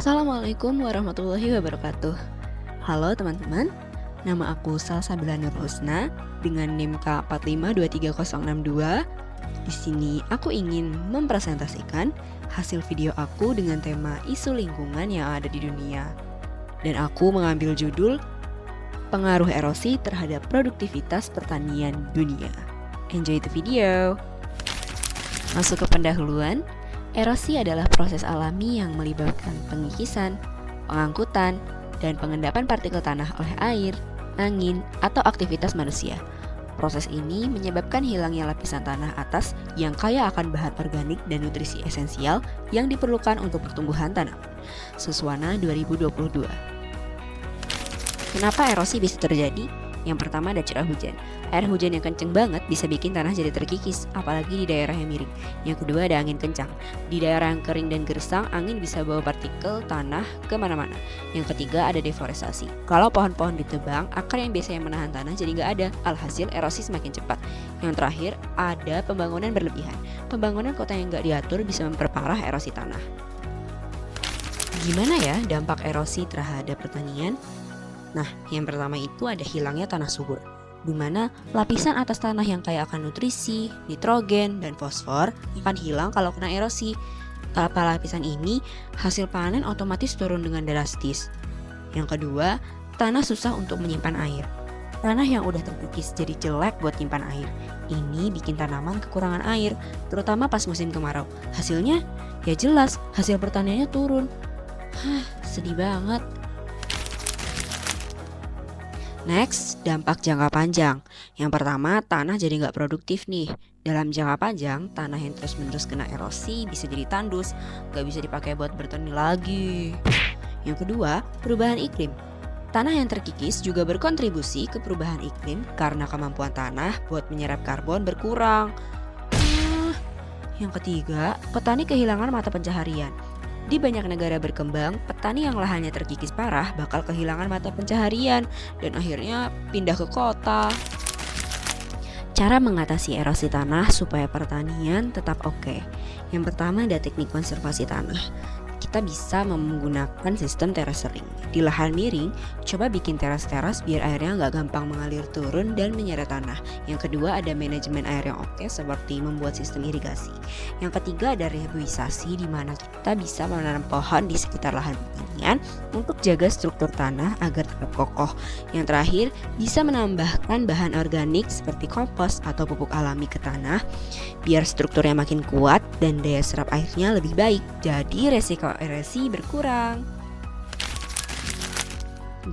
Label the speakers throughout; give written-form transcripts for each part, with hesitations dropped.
Speaker 1: Assalamualaikum warahmatullahi wabarakatuh. Halo teman-teman, nama aku Salsabila Nur Husna dengan NIM K4523062. Di sini aku ingin mempresentasikan hasil video aku dengan tema isu lingkungan yang ada di dunia. Dan aku mengambil judul Pengaruh erosi terhadap produktivitas pertanian dunia. Enjoy the video. Masuk ke pendahuluan. Erosi adalah proses alami yang melibatkan pengikisan, pengangkutan, dan pengendapan partikel tanah oleh air, angin, atau aktivitas manusia. Proses ini menyebabkan hilangnya lapisan tanah atas yang kaya akan bahan organik dan nutrisi esensial yang diperlukan untuk pertumbuhan tanaman. Suswana 2022. Kenapa erosi bisa terjadi? Yang pertama ada curah hujan. Air hujan yang kenceng banget bisa bikin tanah jadi terkikis, apalagi di daerah yang miring. Yang kedua ada angin kencang. Di daerah yang kering dan gersang, angin bisa bawa partikel tanah kemana-mana. Yang ketiga ada deforestasi. Kalau pohon-pohon ditebang, akar yang biasanya menahan tanah jadi nggak ada. Alhasil erosi semakin cepat. Yang terakhir ada pembangunan berlebihan. Pembangunan kota yang nggak diatur bisa memperparah erosi tanah. Gimana ya dampak erosi terhadap pertanian? Nah, yang pertama itu ada hilangnya tanah subur, di mana lapisan atas tanah yang kaya akan nutrisi, nitrogen, dan fosfor akan hilang kalau kena erosi. Tanpa lapisan ini, hasil panen otomatis turun dengan drastis. Yang kedua, tanah susah untuk menyimpan air. Tanah yang udah terkikis jadi jelek buat nyimpan air. Ini bikin tanaman kekurangan air, terutama pas musim kemarau. Hasilnya, ya jelas hasil pertaniannya turun. Sedih banget. Next, dampak jangka panjang. Yang pertama, tanah jadi nggak produktif nih. Dalam jangka panjang, tanah yang terus-menerus kena erosi bisa jadi tandus, nggak bisa dipakai buat bertani lagi. Yang kedua, perubahan iklim. Tanah yang terkikis juga berkontribusi ke perubahan iklim karena kemampuan tanah buat menyerap karbon berkurang. Yang ketiga, petani kehilangan mata pencaharian. Di banyak negara berkembang, petani yang lahannya terkikis parah bakal kehilangan mata pencaharian dan akhirnya pindah ke kota. Cara mengatasi erosi tanah supaya pertanian tetap oke. Yang pertama ada teknik konservasi tanah. Kita bisa menggunakan sistem terasering. Di lahan miring, coba bikin teras-teras biar airnya nggak gampang mengalir turun dan menyeret tanah. Yang kedua ada manajemen air yang oke seperti membuat sistem irigasi. Yang ketiga ada reboisasi di mana kita bisa menanam pohon di sekitar lahan pertanian untuk jaga struktur tanah agar tetap kokoh. Yang terakhir bisa menambahkan bahan organik seperti kompos atau pupuk alami ke tanah biar strukturnya makin kuat dan daya serap airnya lebih baik. Jadi resiko erosi berkurang.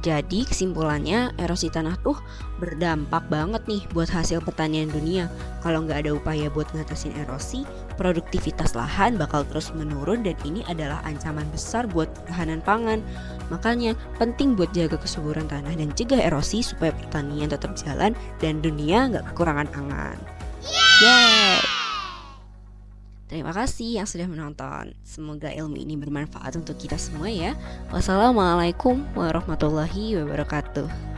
Speaker 1: Jadi kesimpulannya erosi tanah tuh berdampak banget nih buat hasil pertanian dunia. Kalau nggak ada upaya buat ngatasin erosi, produktivitas lahan bakal terus menurun dan ini adalah ancaman besar buat ketahanan pangan. Makanya penting buat jaga kesuburan tanah dan cegah erosi supaya pertanian tetap jalan dan dunia nggak kekurangan pangan. Yeay! Terima kasih yang sudah menonton. Semoga ilmu ini bermanfaat untuk kita semua ya. Wassalamualaikum warahmatullahi wabarakatuh.